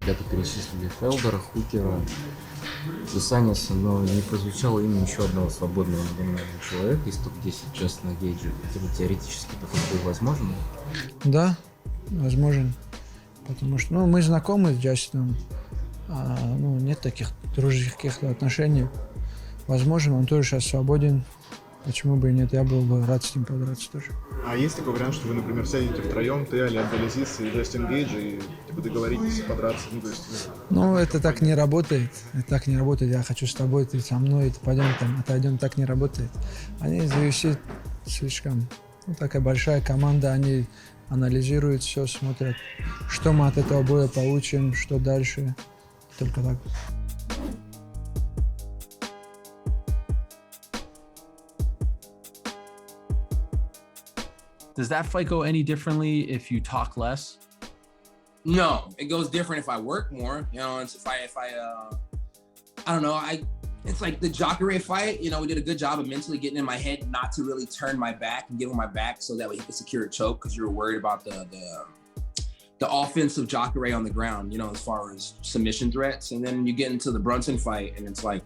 Ребята перечислили Фелдера, Хукера, Десаниса, но не прозвучало имя еще одного свободного человека из топ-10 Джастина Гейджа. Теоретически такой бой возможен? Да, возможен. Потому что мы знакомы с Джастином. Нет таких дружеских отношений. Возможно, он тоже сейчас свободен. Почему бы и нет? Я был бы рад с ним подраться тоже. А есть такой вариант, что вы, например, сядете втроем, ты, Абдулазиз и Джастин Гейдж, и договоритесь подраться? Это так не работает. Это так не работает. Я хочу с тобой, ты со мной, пойдем там, отойдем. Так не работает. Они UFC слишком... такая большая команда, они анализируют все, смотрят, что мы от этого боя получим, что дальше. Только так. Does that fight go any differently if you talk less? No, it goes different if I work more. It's if I don't know. It's like the Jacare fight. We did a good job of mentally getting in my head not to really turn my back and give him my back so that way he could secure a choke because you were worried about the offensive Jacare on the ground. As far as submission threats, and then you get into the Brunson fight, and it's like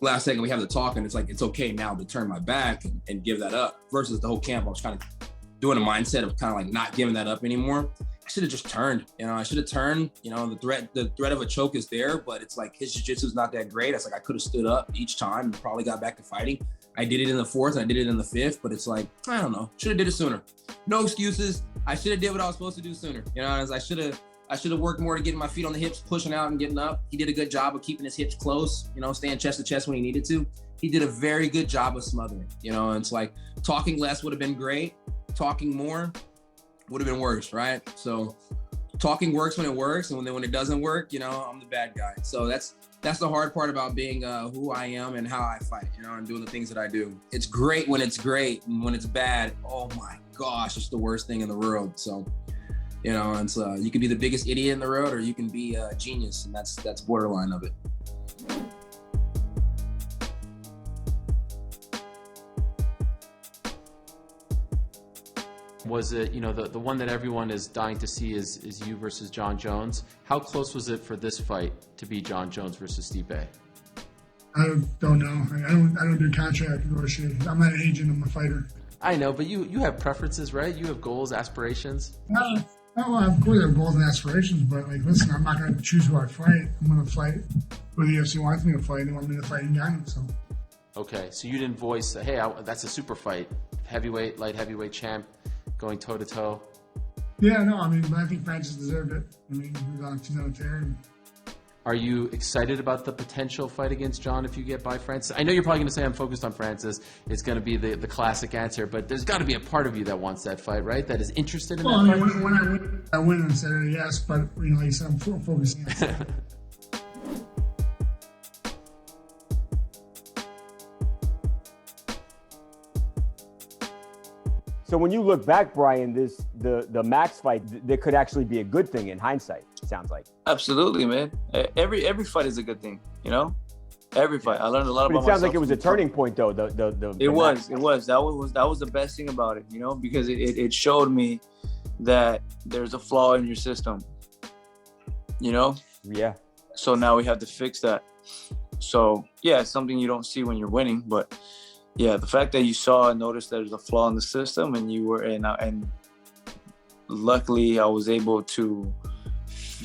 last second we have the talk, and it's like it's okay now to turn my back and give that up. Versus the whole camp, I was kind of doing a mindset of kind of like not giving that up anymore. I should have just turned. I should have turned. The threat of a choke is there, but it's like his jiu-jitsu is not that great. It's like I could have stood up each time and probably got back to fighting. I did it in the fourth and I did it in the fifth, but it's like, I don't know. Should have did it sooner. No excuses. I should have did what I was supposed to do sooner. I should have worked more to getting my feet on the hips, pushing out and getting up. He did a good job of keeping his hips close, staying chest to chest when he needed to. He did a very good job of smothering, it's like talking less would have been great. Talking more would have been worse, right? So talking works when it works, and when it doesn't work, I'm the bad guy. So that's the hard part about being who I am and how I fight, and doing the things that I do. It's great when it's great, and when it's bad, oh my gosh, it's the worst thing in the world. So, it's you can be the biggest idiot in the world, or you can be a genius, and that's borderline of it. Was it, the one that everyone is dying to see is you versus John Jones? How close was it for this fight to be John Jones versus Stipe? I don't know. I don't do contract negotiations. I'm not an agent. I'm a fighter. I know, but you have preferences, right? You have goals, aspirations. Well, of course I have goals and aspirations, but listen, I'm not going to choose who I fight. I'm going to fight who the UFC wants me to fight. They want me to fight Ngannou, so. Okay, so you didn't voice, hey, that's a super fight. Heavyweight, light heavyweight champ. Going toe-to-toe? Yeah, no, but I think Francis deserved it. He was on a tear. Are you excited about the potential fight against John if you get by Francis? I know you're probably going to say I'm focused on Francis. It's going to be the classic answer, but there's got to be a part of you that wants that fight, right? That is interested in that fight? When I win on Saturday, yes, but like I said, I'm focusing on So when you look back, Brian, the Max fight, there could actually be a good thing in hindsight, it sounds like. Absolutely, man. Every fight is a good thing, Every fight. I learned a lot about myself. It sounds like it was a turning point, though. It was. That was the best thing about it, because it showed me that there's a flaw in your system, Yeah. So now we have to fix that. So yeah, it's something you don't see when you're winning, but yeah, the fact that you saw and noticed that there's a flaw in the system, and you were and luckily I was able to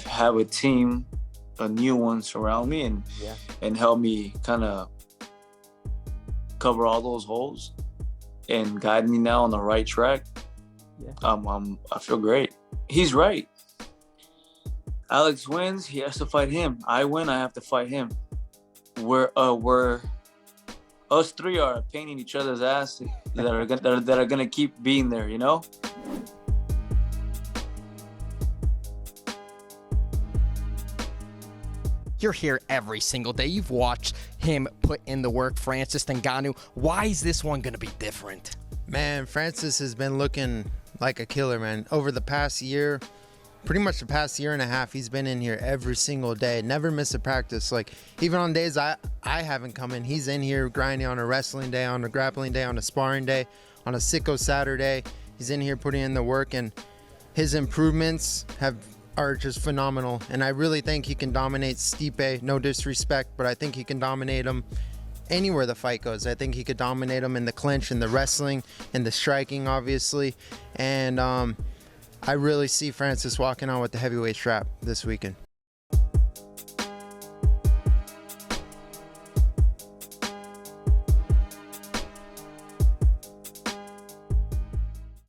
have a team, a new one, surround me and help me kind of cover all those holes and guide me now on the right track. Yeah. I feel great. He's right. Alex wins, he has to fight him. I win, I have to fight him. We're us three are painting each other's ass that are gonna keep being there, You're here every single day. You've watched him put in the work, Francis Ngannou. Why is this one gonna be different? Man, Francis has been looking like a killer, man. Over the past year, pretty much the past year and a half, he's been in here every single day, never miss a practice. Even on days I haven't come in, he's in here grinding on a wrestling day, on a grappling day, on a sparring day, on a sicko Saturday. He's in here putting in the work, and his improvements have are just phenomenal, and I really think he can dominate Stipe. No disrespect, but I think he can dominate him anywhere the fight goes. I think he could dominate him in the clinch, in the wrestling, in the striking, obviously. And I really see Francis walking out with the heavyweight strap this weekend.